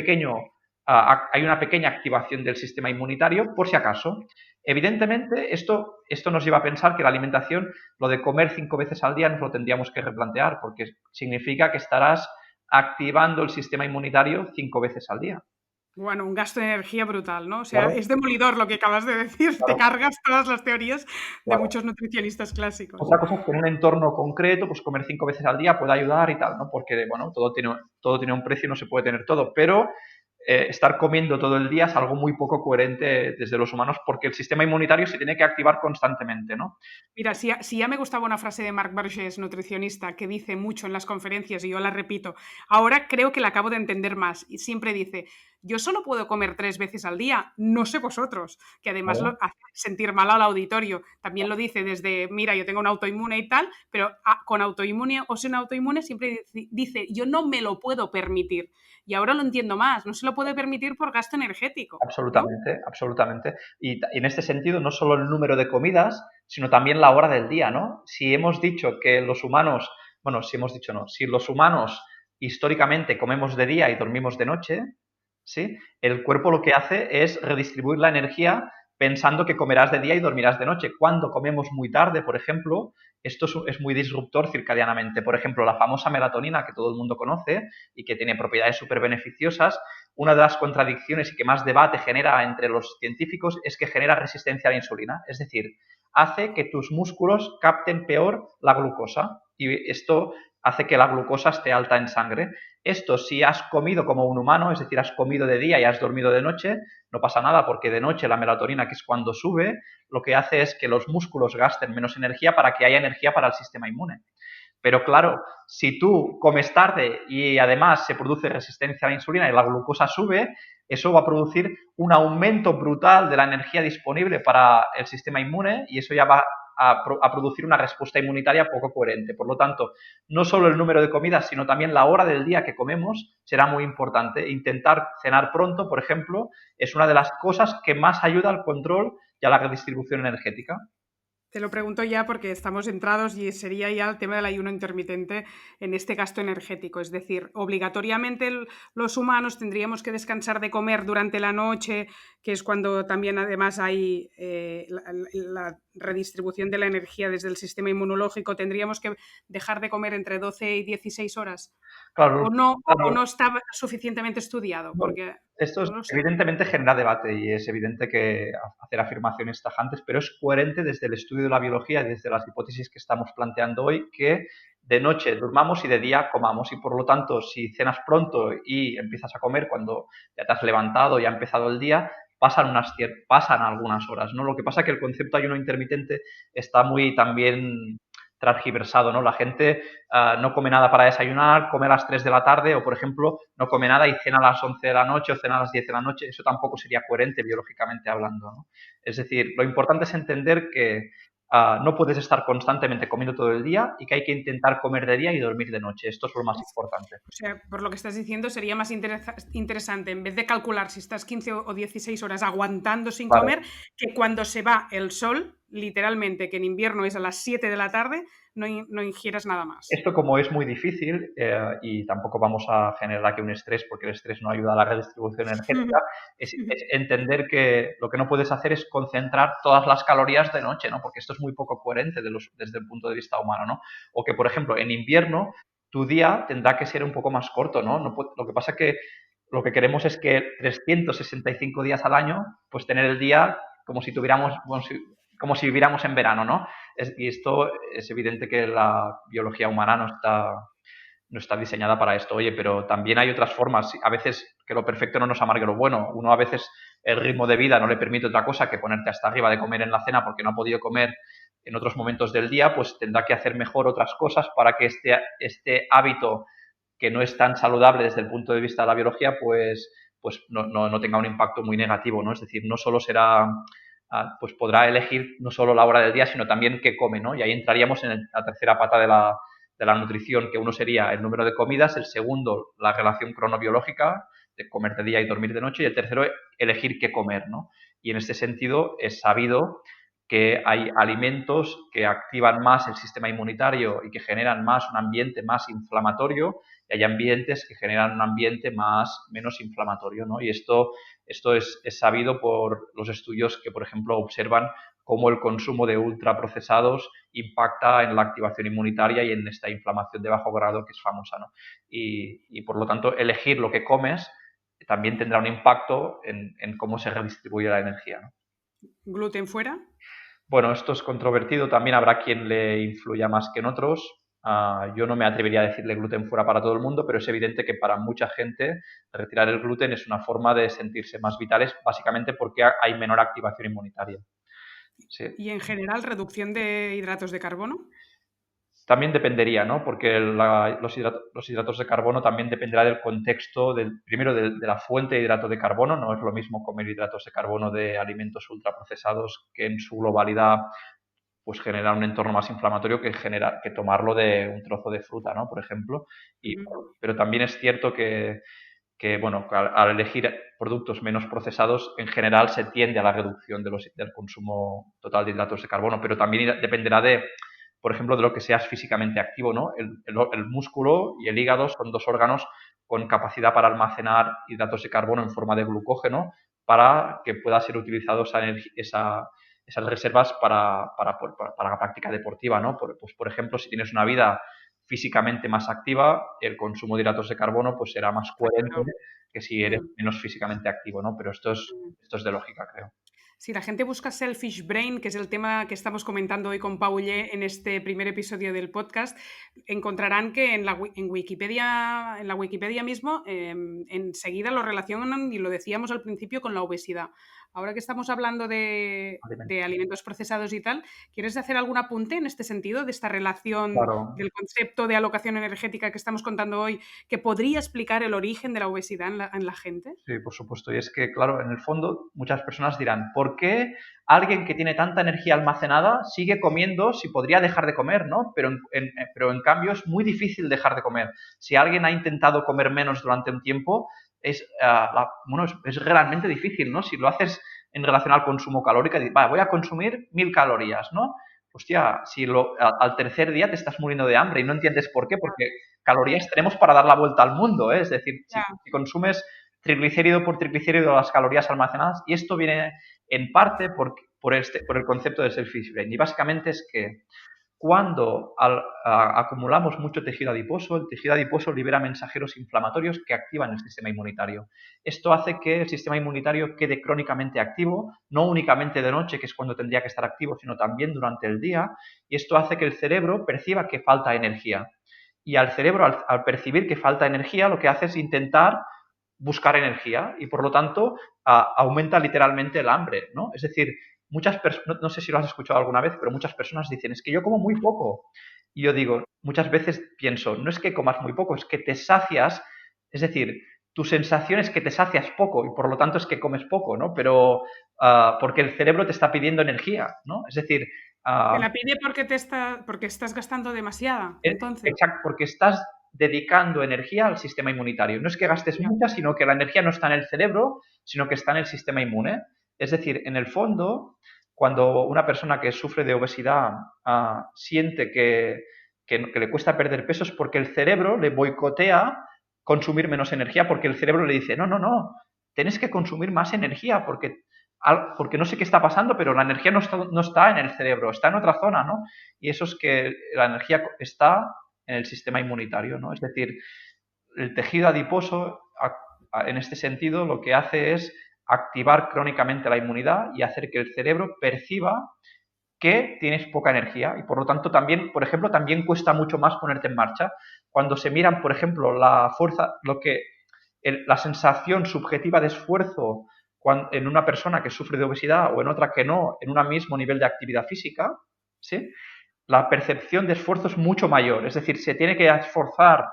pequeña activación del sistema inmunitario por si acaso. Evidentemente, esto nos lleva a pensar que la alimentación, lo de comer 5 veces al día, nos lo tendríamos que replantear porque significa que estarás activando el sistema inmunitario 5 veces al día. Bueno, un gasto de energía brutal, ¿no? O sea, Claro, es demolidor lo que acabas de decir. Te claro, cargas todas las teorías de claro. muchos nutricionistas clásicos. Otra cosa es que en un entorno concreto, pues comer 5 veces al día puede ayudar y tal, ¿no? Porque, bueno, todo tiene un precio y no se puede tener todo, pero estar comiendo todo el día es algo muy poco coherente desde los humanos porque el sistema inmunitario se tiene que activar constantemente, ¿no? Mira, si ya me gustaba una frase de Marc Bargés, nutricionista, que dice mucho en las conferencias y yo la repito, ahora creo que la acabo de entender más. Y siempre dice, yo solo puedo comer 3 veces al día, no sé vosotros, que además ¿Vale? lo hace sentir mal al auditorio. También lo dice desde, mira, yo tengo un autoinmune y tal, pero con autoinmune o sin autoinmune siempre dice, yo no me lo puedo permitir. Y ahora lo entiendo más, no se lo puede permitir por gasto energético, ¿no? Absolutamente, absolutamente. Y en este sentido, no solo el número de comidas, sino también la hora del día, ¿no? Si hemos dicho que los humanos, bueno, si hemos dicho no, si los humanos históricamente comemos de día y dormimos de noche, ¿sí? El cuerpo lo que hace es redistribuir la energía pensando que comerás de día y dormirás de noche. Cuando comemos muy tarde, por ejemplo, esto es muy disruptor circadianamente. Por ejemplo, la famosa melatonina que todo el mundo conoce y que tiene propiedades súper beneficiosas, una de las contradicciones y que más debate genera entre los científicos es que genera resistencia a la insulina. Es decir, hace que tus músculos capten peor la glucosa y esto hace que la glucosa esté alta en sangre. Esto, si has comido como un humano, es decir, has comido de día y has dormido de noche, no pasa nada porque de noche la melatonina, que es cuando sube, lo que hace es que los músculos gasten menos energía para que haya energía para el sistema inmune. Pero claro, si tú comes tarde y además se produce resistencia a la insulina y la glucosa sube, eso va a producir un aumento brutal de la energía disponible para el sistema inmune y eso ya va a producir una respuesta inmunitaria poco coherente. Por lo tanto, no solo el número de comidas, sino también la hora del día que comemos será muy importante. Intentar cenar pronto, por ejemplo, es una de las cosas que más ayuda al control y a la redistribución energética. Te lo pregunto ya porque estamos entrados y sería ya el tema del ayuno intermitente en este gasto energético. Es decir, obligatoriamente los humanos tendríamos que descansar de comer durante la noche, que es cuando también además hay la redistribución de la energía desde el sistema inmunológico. Tendríamos que dejar de comer entre 12 y 16 horas. Claro, O claro. no está suficientemente estudiado, Bueno, porque esto no lo sé. evidentemente genera debate y es evidente que hacer afirmaciones tajantes, pero es coherente desde el estudio de la biología y desde las hipótesis que estamos planteando hoy que de noche durmamos y de día comamos y por lo tanto si cenas pronto y empiezas a comer cuando ya te has levantado y ha empezado el día, pasan algunas horas, ¿no? Lo que pasa es que el concepto ayuno intermitente está muy también transgiversado, ¿no? La gente no come nada para desayunar, come a las 3 de la tarde o, por ejemplo, no come nada y cena a las 11 de la noche o cena a las 10 de la noche. Eso tampoco sería coherente biológicamente hablando, ¿no? Es decir, lo importante es entender que no puedes estar constantemente comiendo todo el día y que hay que intentar comer de día y dormir de noche. Esto es lo más importante. O sea, por lo que estás diciendo, sería más interesante, en vez de calcular si estás 15 o 16 horas aguantando sin Claro. comer, que cuando se va el sol, literalmente, que en invierno es a las 7 de la tarde, no ingieras nada más. Esto como es muy difícil y tampoco vamos a generar aquí un estrés porque el estrés no ayuda a la redistribución energética, es entender que lo que no puedes hacer es concentrar todas las calorías de noche, ¿no? Porque esto es muy poco coherente desde el punto de vista humano, ¿no? O que, por ejemplo, en invierno tu día tendrá que ser un poco más corto, ¿no? Lo que pasa es que lo que queremos es que 365 días al año, pues tener el día como si tuviéramos, como si viviéramos en verano, ¿no? Y esto es evidente que la biología humana no está diseñada para esto. Oye, pero también hay otras formas. A veces que lo perfecto no nos amargue lo bueno. Uno a veces el ritmo de vida no le permite otra cosa que ponerte hasta arriba de comer en la cena porque no ha podido comer en otros momentos del día, pues tendrá que hacer mejor otras cosas para que este hábito que no es tan saludable desde el punto de vista de la biología, pues no tenga un impacto muy negativo, ¿no? Es decir, no solo será pues podrá elegir no solo la hora del día, sino también qué come, ¿no? Y ahí entraríamos en la tercera pata de la nutrición, que uno sería el número de comidas, el segundo, la relación cronobiológica, de comer de día y dormir de noche, y el tercero, elegir qué comer, ¿no? Y en este sentido es sabido que hay alimentos que activan más el sistema inmunitario y que generan más un ambiente más inflamatorio y hay ambientes que generan un ambiente menos inflamatorio, ¿no? Y esto es sabido por los estudios que, por ejemplo, observan cómo el consumo de ultraprocesados impacta en la activación inmunitaria y en esta inflamación de bajo grado que es famosa, ¿no? Y por lo tanto, elegir lo que comes también tendrá un impacto en cómo se redistribuye la energía, ¿no? ¿Gluten fuera? Bueno, esto es controvertido, también habrá quien le influya más que en otros. Yo no me atrevería a decirle gluten fuera para todo el mundo, pero es evidente que para mucha gente retirar el gluten es una forma de sentirse más vitales, básicamente porque hay menor activación inmunitaria. Sí. Y en general, reducción de hidratos de carbono. También dependería, ¿no? Porque los hidratos de carbono también dependerá del contexto, primero de la fuente de hidrato de carbono. No es lo mismo comer hidratos de carbono de alimentos ultraprocesados que en su globalidad pues genera un entorno más inflamatorio que tomarlo de un trozo de fruta, ¿no? Por ejemplo. Pero también es cierto que bueno, al elegir productos menos procesados, en general se tiende a la reducción del consumo total de hidratos de carbono, pero también dependerá por ejemplo, de lo que seas físicamente activo, ¿no? El músculo y el hígado son dos órganos con capacidad para almacenar hidratos de carbono en forma de glucógeno para que pueda ser utilizado esas reservas para la práctica deportiva, ¿no? Pues, por ejemplo, si tienes una vida físicamente más activa, el consumo de hidratos de carbono pues será más Está coherente claro. que si eres menos físicamente activo, ¿no? Pero esto es de lógica, creo. Si la gente busca Selfish Brain, que es el tema que estamos comentando hoy con Paulle en este primer episodio del podcast, encontrarán que en la Wikipedia mismo enseguida lo relacionan, y lo decíamos al principio, con la obesidad. Ahora que estamos hablando de alimentos procesados y tal, ¿quieres hacer algún apunte en este sentido, de esta relación Claro. del concepto de alocación energética que estamos contando hoy, que podría explicar el origen de la obesidad en la gente? Sí, por supuesto. Y es que, claro, en el fondo muchas personas dirán, ¿por qué alguien que tiene tanta energía almacenada sigue comiendo si podría dejar de comer, ¿no? Pero en cambio es muy difícil dejar de comer. Si alguien ha intentado comer menos durante un tiempo, bueno, es realmente difícil, ¿no? Si lo haces en relación al consumo calórico, voy a consumir 1000 calorías, ¿no? hostia, si al tercer día te estás muriendo de hambre y no entiendes por qué, porque calorías tenemos para dar la vuelta al mundo, ¿eh? Es decir, Ya. si consumes triglicérido por triglicérido las calorías almacenadas, y esto viene en parte por el concepto de selfish brain. Y básicamente es que cuando acumulamos mucho tejido adiposo, el tejido adiposo libera mensajeros inflamatorios que activan el sistema inmunitario. Esto hace que el sistema inmunitario quede crónicamente activo, no únicamente de noche, que es cuando tendría que estar activo, sino también durante el día, y esto hace que el cerebro perciba que falta energía. Y al cerebro, al percibir que falta energía, lo que hace es intentar buscar energía y por lo tanto aumenta literalmente el hambre, ¿no? Es decir, muchas personas, no sé si lo has escuchado alguna vez, pero muchas personas dicen, es que yo como muy poco. Y yo digo, muchas veces pienso, no es que comas muy poco, es que te sacias, es decir, tu sensación es que te sacias poco y por lo tanto es que comes poco, ¿no? Pero porque el cerebro te está pidiendo energía, ¿no? Es decir, Te la pide porque estás gastando demasiada, entonces. exacto, porque estás dedicando energía al sistema inmunitario. No es que gastes Ya. mucha, sino que la energía no está en el cerebro, sino que está en el sistema inmune. Es decir, en el fondo, cuando una persona que sufre de obesidad siente que le cuesta perder peso es porque el cerebro le boicotea consumir menos energía, porque el cerebro le dice, no, no, no, tienes que consumir más energía, porque no sé qué está pasando, pero la energía no está en el cerebro, está en otra zona, ¿no? Y eso es que la energía está en el sistema inmunitario, ¿no? Es decir, el tejido adiposo, en este sentido, lo que hace es activar crónicamente la inmunidad y hacer que el cerebro perciba que tienes poca energía y por lo tanto también, por ejemplo, también cuesta mucho más ponerte en marcha. Cuando se miran, por ejemplo, la fuerza, la sensación subjetiva de esfuerzo en una persona que sufre de obesidad o en otra que no, en un mismo nivel de actividad física, ¿sí? La percepción de esfuerzo es mucho mayor. Es decir, se tiene que esforzar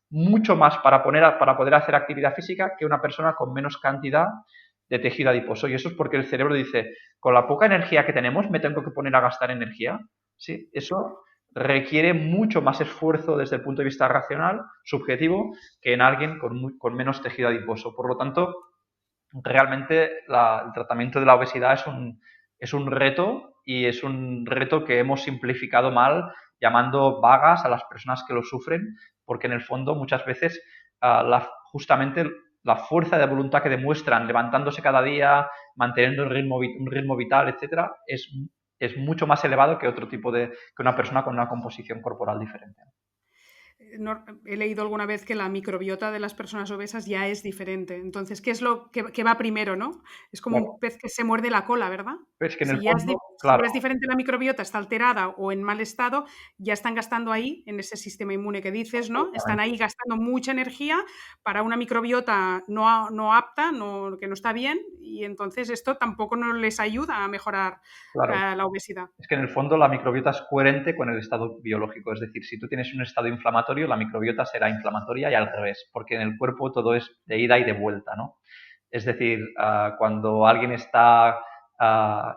mucho más para poder hacer actividad física que una persona con menos cantidad de tejido adiposo. Y eso es porque el cerebro dice, con la poca energía que tenemos, me tengo que poner a gastar energía. ¿Sí? Eso requiere mucho más esfuerzo desde el punto de vista racional, subjetivo, que en alguien con menos tejido adiposo. Por lo tanto, realmente el tratamiento de la obesidad es un reto y es un reto que hemos simplificado mal llamando vagas a las personas que lo sufren, porque en el fondo muchas veces justamente la fuerza de voluntad que demuestran levantándose cada día, manteniendo un ritmo vital, etcétera, es mucho más elevado que que una persona con una composición corporal diferente. He leído alguna vez que la microbiota de las personas obesas ya es diferente. Entonces, ¿qué es lo que va primero, no? Es como un Claro, pez que se muerde la cola, ¿verdad? es que en el Si ya fondo, si claro, ya es diferente la microbiota, está alterada o en mal estado, ya están gastando ahí, en ese sistema inmune que dices, ¿no? Están ahí gastando mucha energía para una microbiota no apta, que no está bien, y entonces esto tampoco no les ayuda a mejorar claro. la obesidad. Es que en el fondo la microbiota es coherente con el estado biológico. Es decir, si tú tienes un estado inflamatorio, la microbiota será inflamatoria y al revés, porque en el cuerpo todo es de ida y de vuelta, ¿no? Es decir, cuando alguien está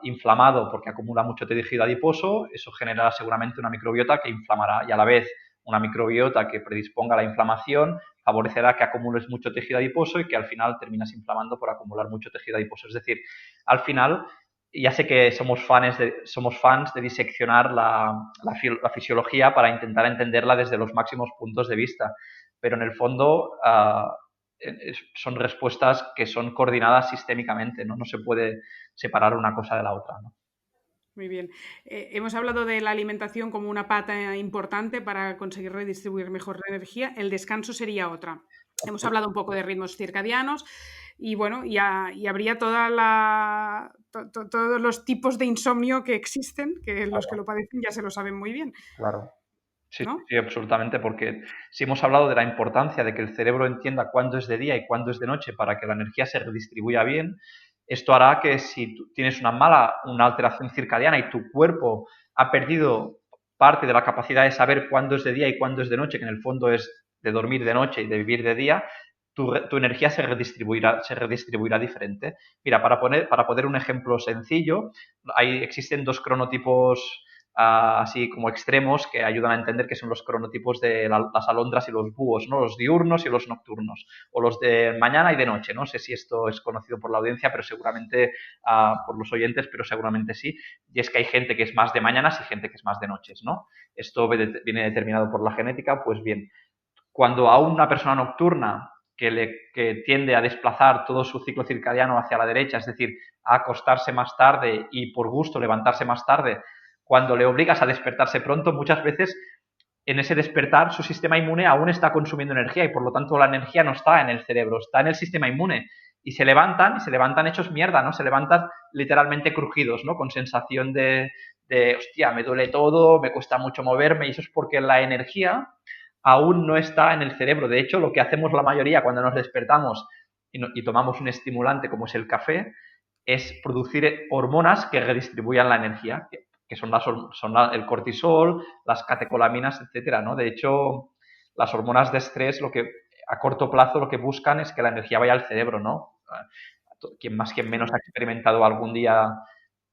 inflamado porque acumula mucho tejido adiposo, eso generará seguramente una microbiota que inflamará y a la vez una microbiota que predisponga a la inflamación favorecerá que acumules mucho tejido adiposo y que al final terminas inflamando por acumular mucho tejido adiposo. Es decir, al final ya sé que somos fans de diseccionar la fisiología para intentar entenderla desde los máximos puntos de vista, pero en el fondo son respuestas que son coordinadas sistémicamente, ¿no? No se puede separar una cosa de la otra, ¿no? Muy bien. Hemos hablado de la alimentación como una pata importante para conseguir redistribuir mejor la energía. El descanso sería otra. Hemos hablado un poco de ritmos circadianos y bueno, y habría todos los tipos de insomnio que existen, que los que Claro, lo padecen ya se lo saben muy bien, claro. Sí, sí, ¿no? sí, absolutamente, porque si hemos hablado de la importancia de que el cerebro entienda cuándo es de día y cuándo es de noche para que la energía se redistribuya bien, esto hará que si tú tienes una alteración circadiana y tu cuerpo ha perdido parte de la capacidad de saber cuándo es de día y cuándo es de noche, que en el fondo es de dormir de noche y de vivir de día, tu energía se redistribuirá diferente. Mira, para poner un ejemplo sencillo, existen dos cronotipos así como extremos que ayudan a entender que son los cronotipos de las alondras y los búhos, ¿no? Los diurnos y los nocturnos, o los de mañana y de noche. No sé si esto es conocido por la audiencia, pero seguramente por los oyentes, pero seguramente sí. Y es que hay gente que es más de mañanas y gente que es más de noches, ¿no? Esto viene determinado por la genética, pues bien, cuando a una persona nocturna que tiende a desplazar todo su ciclo circadiano hacia la derecha, es decir, a acostarse más tarde y por gusto levantarse más tarde, cuando le obligas a despertarse pronto, muchas veces en ese despertar su sistema inmune aún está consumiendo energía y por lo tanto la energía no está en el cerebro, está en el sistema inmune. Y se levantan hechos mierda, ¿no? Se levantan literalmente crujidos, ¿no? Con sensación hostia, me duele todo, me cuesta mucho moverme y eso es porque la energía aún no está en el cerebro. De hecho, lo que hacemos la mayoría cuando nos despertamos y tomamos un estimulante como es el café, es producir hormonas que redistribuyan la energía, que son, el cortisol, las catecolaminas, etcétera, ¿no? De hecho, las hormonas de estrés, lo que a corto plazo lo que buscan es que la energía vaya al cerebro, ¿no? Quien más, quien menos ha experimentado algún día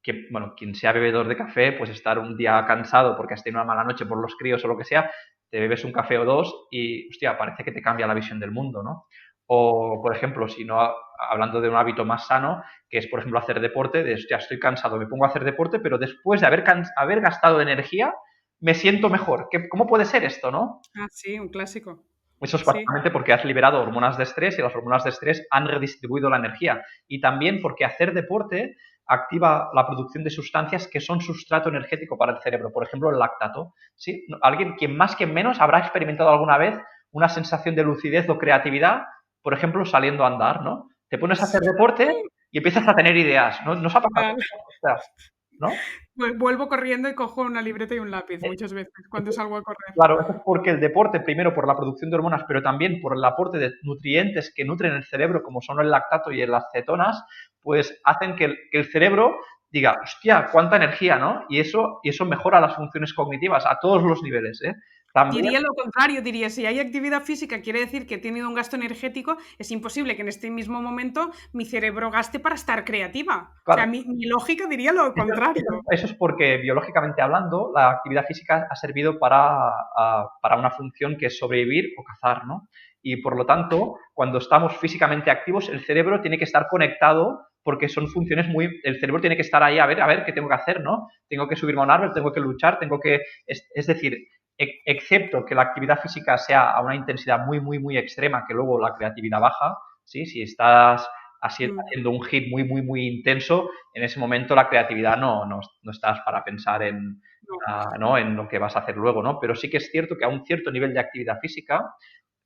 que, bueno, quien sea bebedor de café, pues estar un día cansado porque has tenido una mala noche por los críos o lo que sea, te bebes un café o dos y, hostia, parece que te cambia la visión del mundo, ¿no? O, por ejemplo, si no, hablando de un hábito más sano, que es, por ejemplo, hacer deporte, de, hostia, estoy cansado, me pongo a hacer deporte, pero después de haber gastado energía, me siento mejor. ¿Cómo puede ser esto, no? Ah, sí, un clásico. Eso es Sí. básicamente porque has liberado hormonas de estrés y las hormonas de estrés han redistribuido la energía. Y también porque hacer deporte activa la producción de sustancias que son sustrato energético para el cerebro. Por ejemplo, el lactato. ¿Sí? Alguien, quien más, quien menos, habrá experimentado alguna vez una sensación de lucidez o creatividad, por ejemplo, saliendo a andar, ¿no? Te pones a hacer deporte y empiezas a tener ideas. ¿No? ¿Nos ha pasado? Total. ¿No? Vuelvo corriendo y cojo una libreta y un lápiz muchas veces cuando salgo a correr. Claro, eso es porque el deporte, primero por la producción de hormonas, pero también por el aporte de nutrientes que nutren el cerebro, como son el lactato y las cetonas, pues hacen que el cerebro diga, hostia, cuánta energía, ¿no? Y eso mejora las funciones cognitivas a todos los niveles, ¿eh? También, Diría lo contrario, diría, si hay actividad física, quiere decir que he tenido un gasto energético, es imposible que en este mismo momento mi cerebro gaste para estar creativa. O sea, claro, mi lógica diría lo contrario. eso es porque biológicamente hablando, la actividad física ha servido para una función que es sobrevivir o cazar, ¿no? Y por lo tanto, cuando estamos físicamente activos, el cerebro tiene que estar conectado porque son funciones muy... El cerebro tiene que estar ahí a ver qué tengo que hacer, ¿no? Tengo que subirme a un árbol, tengo que luchar, tengo que... Es decir, excepto que la actividad física sea a una intensidad muy, muy, muy extrema, que luego la creatividad baja, ¿sí? Si estás Mm, haciendo un hit muy, muy, muy intenso, en ese momento la creatividad no estás para pensar no. ¿no? en lo que vas a hacer luego, ¿no? Pero sí que es cierto que a un cierto nivel de actividad física,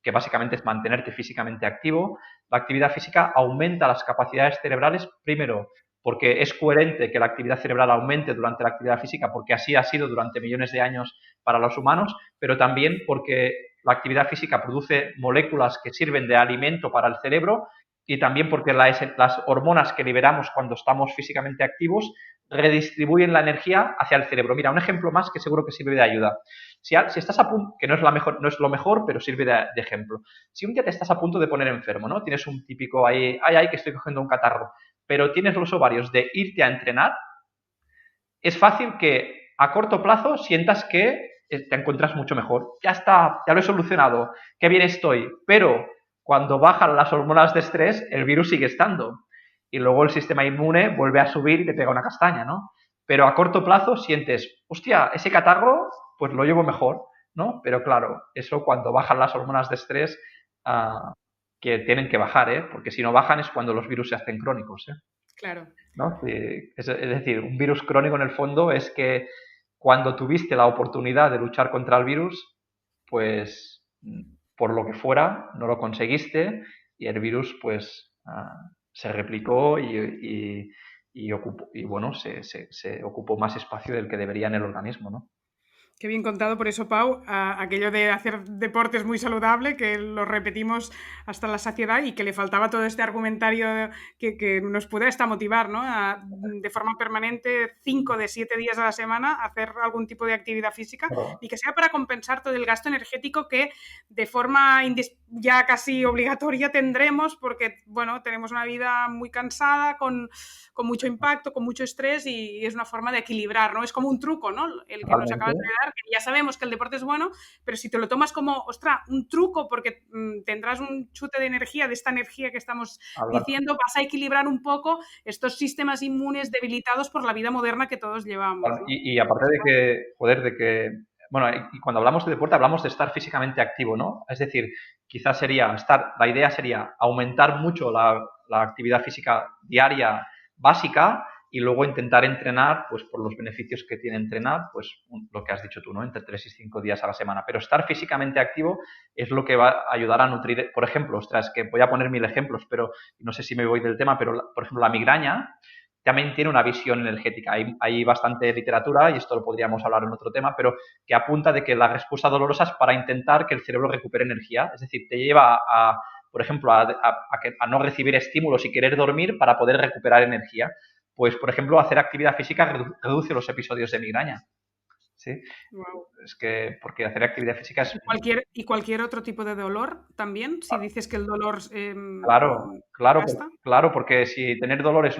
que básicamente es mantenerte físicamente activo, la actividad física aumenta las capacidades cerebrales, primero, porque es coherente que la actividad cerebral aumente durante la actividad física, porque así ha sido durante millones de años para los humanos, pero también porque la actividad física produce moléculas que sirven de alimento para el cerebro y también porque las hormonas que liberamos cuando estamos físicamente activos redistribuyen la energía hacia el cerebro. Mira, un ejemplo más que seguro que sirve de ayuda. Si estás a punto, que no es lo mejor, pero sirve de ejemplo. Si un día te estás a punto de poner enfermo, ¿no? Tienes un típico ahí, ay, que estoy cogiendo un catarro, pero tienes los ovarios de irte a entrenar, es fácil que a corto plazo sientas que te encuentras mucho mejor. Ya está, ya lo he solucionado, qué bien estoy. Pero cuando bajan las hormonas de estrés, el virus sigue estando. Y luego el sistema inmune vuelve a subir y te pega una castaña, ¿no? Pero a corto plazo sientes, hostia, ese catarro, pues lo llevo mejor, ¿no? Pero claro, eso cuando bajan las hormonas de estrés, uh, que tienen que bajar, ¿eh? Porque si no bajan es cuando los virus se hacen crónicos, ¿eh? Claro. ¿No? Es decir, un virus crónico en el fondo es que cuando tuviste la oportunidad de luchar contra el virus, pues por lo que fuera, no lo conseguiste y el virus pues se replicó y ocupó, y bueno, se ocupó más espacio del que debería en el organismo, ¿no? Qué bien contado, por eso, Pau, aquello de hacer deporte es muy saludable, que lo repetimos hasta la saciedad y que le faltaba todo este argumentario que nos pudiera hasta motivar, ¿no? De forma permanente, 5 de 7 días a la semana, hacer algún tipo de actividad física Claro. y que sea para compensar todo el gasto energético que de forma ya casi obligatoria tendremos porque, bueno, tenemos una vida muy cansada, con mucho impacto, con mucho estrés y es una forma de equilibrar, ¿no? Es como un truco, ¿no? El que nos acabas de Totalmente. dar, que ya sabemos que el deporte es bueno, pero si te lo tomas como, ostras, un truco porque tendrás un chute de energía, de esta energía que estamos Hablar. diciendo, vas a equilibrar un poco estos sistemas inmunes debilitados por la vida moderna que todos llevamos, ¿no? Y aparte de que, joder, de que, bueno, y cuando hablamos de deporte hablamos de estar físicamente activo, ¿no? Es decir, quizás sería la idea sería aumentar mucho la actividad física diaria básica y luego intentar entrenar, pues por los beneficios que tiene entrenar, pues lo que has dicho tú, ¿no? Entre 3 y 5 días a la semana. Pero estar físicamente activo es lo que va a ayudar a nutrir, por ejemplo, ostras, que voy a poner 1000 ejemplos, pero no sé si me voy del tema, pero por ejemplo, la migraña también tiene una visión energética. Hay bastante literatura, y esto lo podríamos hablar en otro tema, pero que apunta de que la respuesta dolorosa es para intentar que el cerebro recupere energía. Es decir, te lleva a por ejemplo, a no recibir estímulos y querer dormir para poder recuperar energía. Pues, por ejemplo, hacer actividad física reduce los episodios de migraña. ¿Sí? Wow. Es que, porque hacer actividad física es... Y cualquier otro tipo de dolor también, si dices que el dolor Claro, gasta. claro, porque si tener dolor es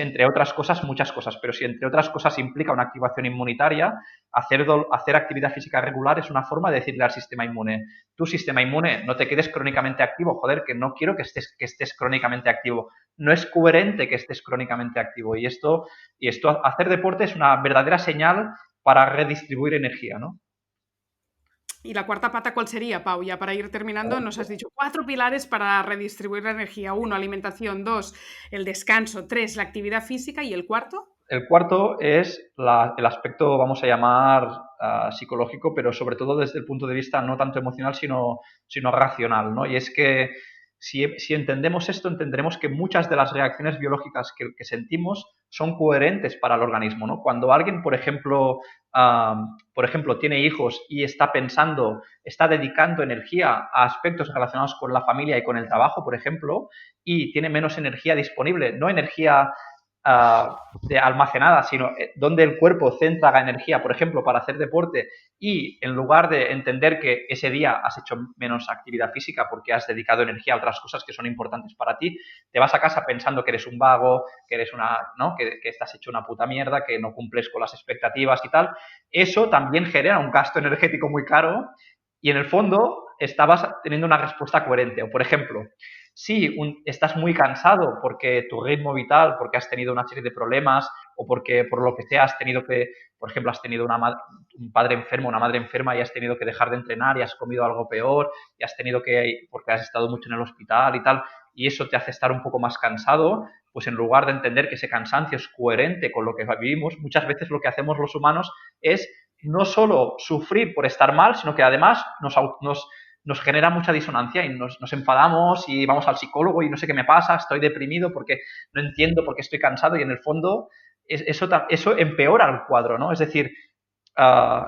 entre otras cosas, muchas cosas, pero si entre otras cosas implica una activación inmunitaria, hacer actividad física regular es una forma de decirle al sistema inmune, tu sistema inmune, no te quedes crónicamente activo, joder, que no quiero que estés crónicamente activo, no es coherente que estés crónicamente activo y esto, hacer deporte es una verdadera señal para redistribuir energía, ¿no? Y la cuarta pata, ¿cuál sería, Pau? Ya para ir terminando, nos has dicho 4 pilares para redistribuir la energía. Uno, alimentación. Dos, el descanso. Tres, la actividad física. ¿Y el cuarto? El cuarto es el aspecto, vamos a llamar, psicológico, pero sobre todo desde el punto de vista no tanto emocional, sino racional, ¿no? Y es que si entendemos esto, entenderemos que muchas de las reacciones biológicas que sentimos son coherentes para el organismo, ¿no? Cuando alguien, por ejemplo, tiene hijos y está pensando, está dedicando energía a aspectos relacionados con la familia y con el trabajo, por ejemplo, y tiene menos energía disponible, no energía de almacenada, sino donde el cuerpo centra la energía, por ejemplo, para hacer deporte y en lugar de entender que ese día has hecho menos actividad física porque has dedicado energía a otras cosas que son importantes para ti, te vas a casa pensando que eres un vago, que eres ¿no? Que estás hecho una puta mierda, que no cumples con las expectativas y tal. Eso también genera un gasto energético muy caro y en el fondo estabas teniendo una respuesta coherente. O por ejemplo, si estás muy cansado porque tu ritmo vital, porque has tenido una serie de problemas o porque por lo que sea has tenido que, por ejemplo, has tenido un padre enfermo, una madre enferma y has tenido que dejar de entrenar y has comido algo peor y has tenido que, porque has estado mucho en el hospital y tal, y eso te hace estar un poco más cansado, pues en lugar de entender que ese cansancio es coherente con lo que vivimos, muchas veces lo que hacemos los humanos es no solo sufrir por estar mal, sino que además nos genera mucha disonancia y nos enfadamos y vamos al psicólogo y no sé qué me pasa, estoy deprimido porque no entiendo por qué estoy cansado y en el fondo eso empeora el cuadro, ¿no? Es decir, uh,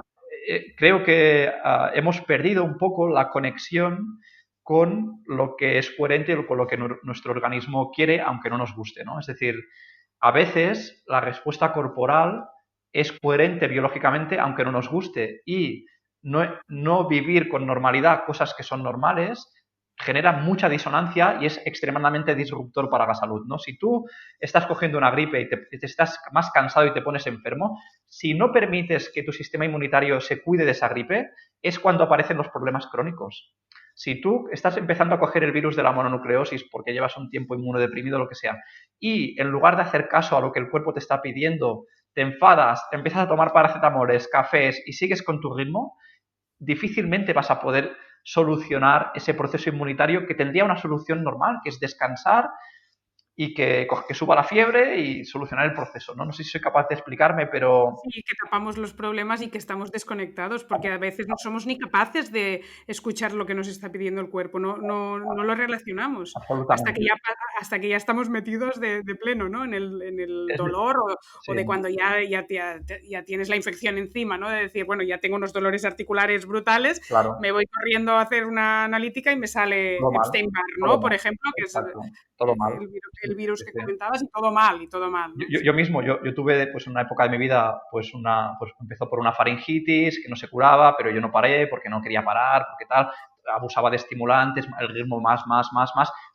creo que hemos perdido un poco la conexión con lo que es coherente y con lo que nuestro organismo quiere, aunque no nos guste, ¿no? Es decir, a veces la respuesta corporal es coherente biológicamente, aunque no nos guste, y no vivir con normalidad cosas que son normales genera mucha disonancia y es extremadamente disruptor para la salud, ¿no? Si tú estás cogiendo una gripe y te estás más cansado y te pones enfermo, si no permites que tu sistema inmunitario se cuide de esa gripe, es cuando aparecen los problemas crónicos. Si tú estás empezando a coger el virus de la mononucleosis porque llevas un tiempo inmunodeprimido o lo que sea, y en lugar de hacer caso a lo que el cuerpo te está pidiendo, te enfadas, te empiezas a tomar paracetamoles, cafés y sigues con tu ritmo, difícilmente vas a poder solucionar ese proceso inmunitario que tendría una solución normal, que es descansar, y que suba la fiebre y solucionar el proceso, ¿no? No sé si soy capaz de explicarme, pero Sí, que tapamos los problemas y que estamos desconectados, porque a veces no somos ni capaces de escuchar lo que nos está pidiendo el cuerpo, no lo relacionamos absolutamente. hasta que ya estamos metidos de pleno, ¿no? En el Es, dolor o sí, de cuando ya tienes la infección encima, ¿no? De decir, bueno, ya tengo unos dolores articulares brutales, claro, me voy corriendo a hacer una analítica y me sale todo mal, Epstein-Barr, todo ¿no? Por mal, ejemplo, que es exacto, todo mal. Sí, el virus sí, que sí. comentabas y todo mal, ¿no? Yo mismo, yo tuve pues una época de mi vida, pues empezó por una faringitis que no se curaba, pero yo no paré porque no quería parar, porque tal, abusaba de estimulantes, el ritmo más.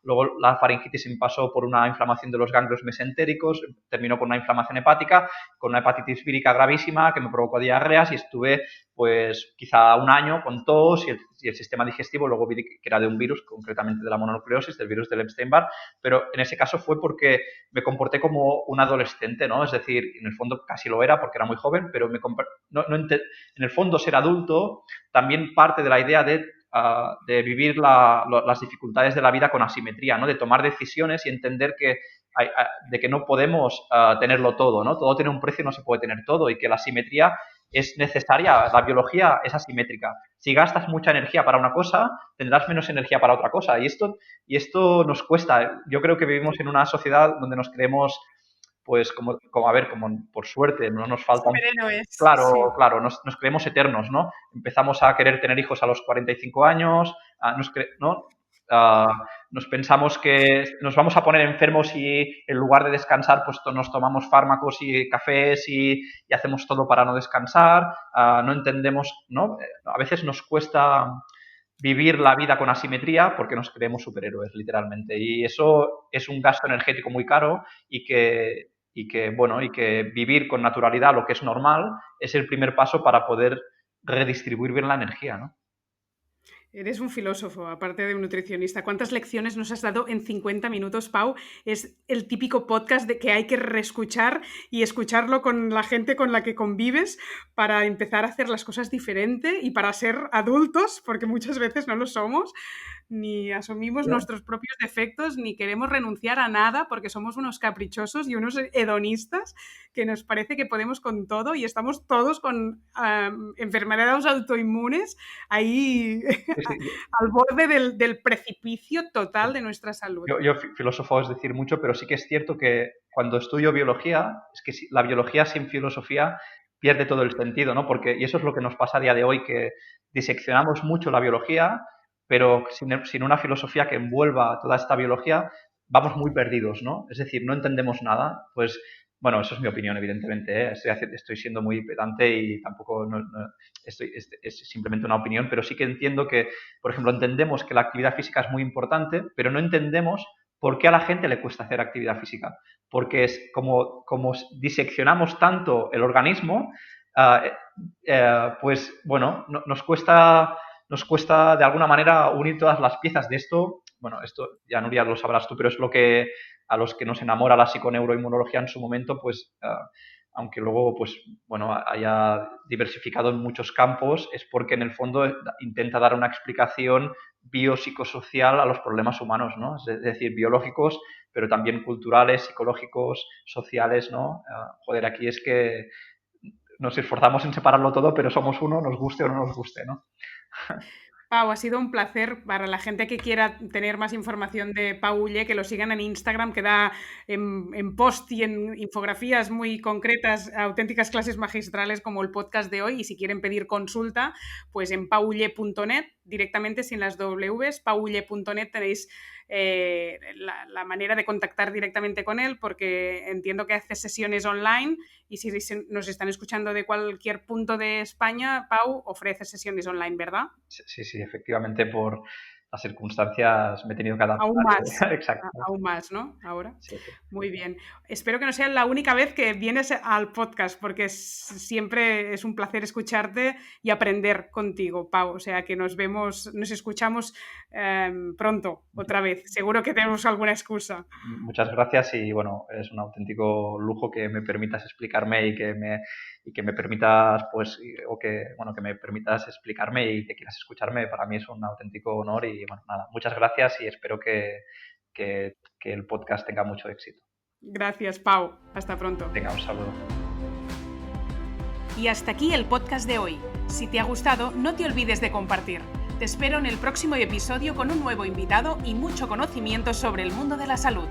Luego la faringitis me pasó por una inflamación de los ganglios mesentéricos, terminó con una inflamación hepática, con una hepatitis vírica gravísima que me provocó diarreas y estuve pues quizá un año con tos y el sistema digestivo, luego vi que era de un virus, concretamente de la mononucleosis, del virus del Epstein-Barr, pero en ese caso fue porque me comporté como un adolescente, ¿no? Es decir, en el fondo casi lo era porque era muy joven, pero en el fondo ser adulto también parte de la idea de vivir las dificultades de la vida con asimetría, ¿no? De tomar decisiones y entender de que no podemos tenerlo todo, ¿no? Todo tiene un precio y no se puede tener todo y que la asimetría es necesaria, la biología es asimétrica. Si gastas mucha energía para una cosa, tendrás menos energía para otra cosa. Y esto nos cuesta. Yo creo que vivimos en una sociedad donde nos creemos, pues, como por suerte, no nos faltan. Superhéroes, Claro, sí. claro, nos creemos eternos, ¿no? Empezamos a querer tener hijos a los 45 años, ¿no? Nos pensamos que nos vamos a poner enfermos y en lugar de descansar, pues nos tomamos fármacos y cafés y hacemos todo para no descansar. No entendemos, ¿no? A veces nos cuesta vivir la vida con asimetría porque nos creemos superhéroes, literalmente. Y eso es un gasto energético muy caro y que vivir con naturalidad lo que es normal es el primer paso para poder redistribuir bien la energía, ¿no? Eres un filósofo, aparte de un nutricionista. ¿Cuántas lecciones nos has dado en 50 minutos, Pau? Es el típico podcast de que hay que reescuchar y escucharlo con la gente con la que convives para empezar a hacer las cosas diferente y para ser adultos, porque muchas veces no lo somos, ni asumimos Yo, nuestros propios defectos, ni queremos renunciar a nada porque somos unos caprichosos y unos hedonistas que nos parece que podemos con todo y estamos todos con enfermedades autoinmunes ahí sí, sí, al borde del precipicio total de nuestra salud. yo filósofo es decir mucho, pero sí que es cierto que cuando estudio biología, es que la biología sin filosofía pierde todo el sentido, ¿no? Y eso es lo que nos pasa a día de hoy, que diseccionamos mucho la biología, pero sin una filosofía que envuelva toda esta biología, vamos muy perdidos, ¿no? Es decir, no entendemos nada. Pues, bueno, eso es mi opinión, evidentemente, ¿eh? Estoy siendo muy pedante y tampoco es simplemente una opinión, pero sí que entiendo que, por ejemplo, entendemos que la actividad física es muy importante, pero no entendemos por qué a la gente le cuesta hacer actividad física. Porque es como diseccionamos tanto el organismo, uh, pues bueno, nos cuesta de alguna manera unir todas las piezas de esto. Bueno, esto ya Nuria lo sabrás tú, pero es lo que a los que nos enamora la psiconeuroinmunología en su momento, pues aunque luego pues bueno haya diversificado en muchos campos, es porque en el fondo intenta dar una explicación biopsicosocial a los problemas humanos, ¿no? Es decir, biológicos, pero también culturales, psicológicos, sociales, ¿no? Joder, aquí es que nos esforzamos en separarlo todo, pero somos uno, nos guste o no nos guste, ¿no? Pau, ha sido un placer. Para la gente que quiera tener más información de Pau Uller, que lo sigan en Instagram, que da en post y en infografías muy concretas, auténticas clases magistrales como el podcast de hoy. Y si quieren pedir consulta, pues en paulle.net, directamente sin las Ws, paulle.net tenéis la manera de contactar directamente con él, porque entiendo que hace sesiones online y si nos están escuchando de cualquier punto de España, Pau ofrece sesiones online, ¿verdad? Sí, sí, efectivamente por las circunstancias me he tenido que Aún adaptar. más, Exacto. aún más, ¿no? Ahora. Sí, sí. Muy bien. Espero que no sea la única vez que vienes al podcast, porque siempre es un placer escucharte y aprender contigo, Pau. O sea, que nos vemos, nos escuchamos pronto, otra vez. Seguro que tenemos alguna excusa. Muchas gracias y bueno, es un auténtico lujo que me permitas explicarme y que me permitas pues o que bueno que me permitas explicarme y que quieras escucharme. Para mí es un auténtico honor y bueno, nada, muchas gracias y espero que que el podcast tenga mucho éxito. Gracias, Pau. Hasta pronto. Venga, un saludo. Y hasta aquí el podcast de hoy. Si te ha gustado, no te olvides de compartir. Te espero en el próximo episodio con un nuevo invitado y mucho conocimiento sobre el mundo de la salud.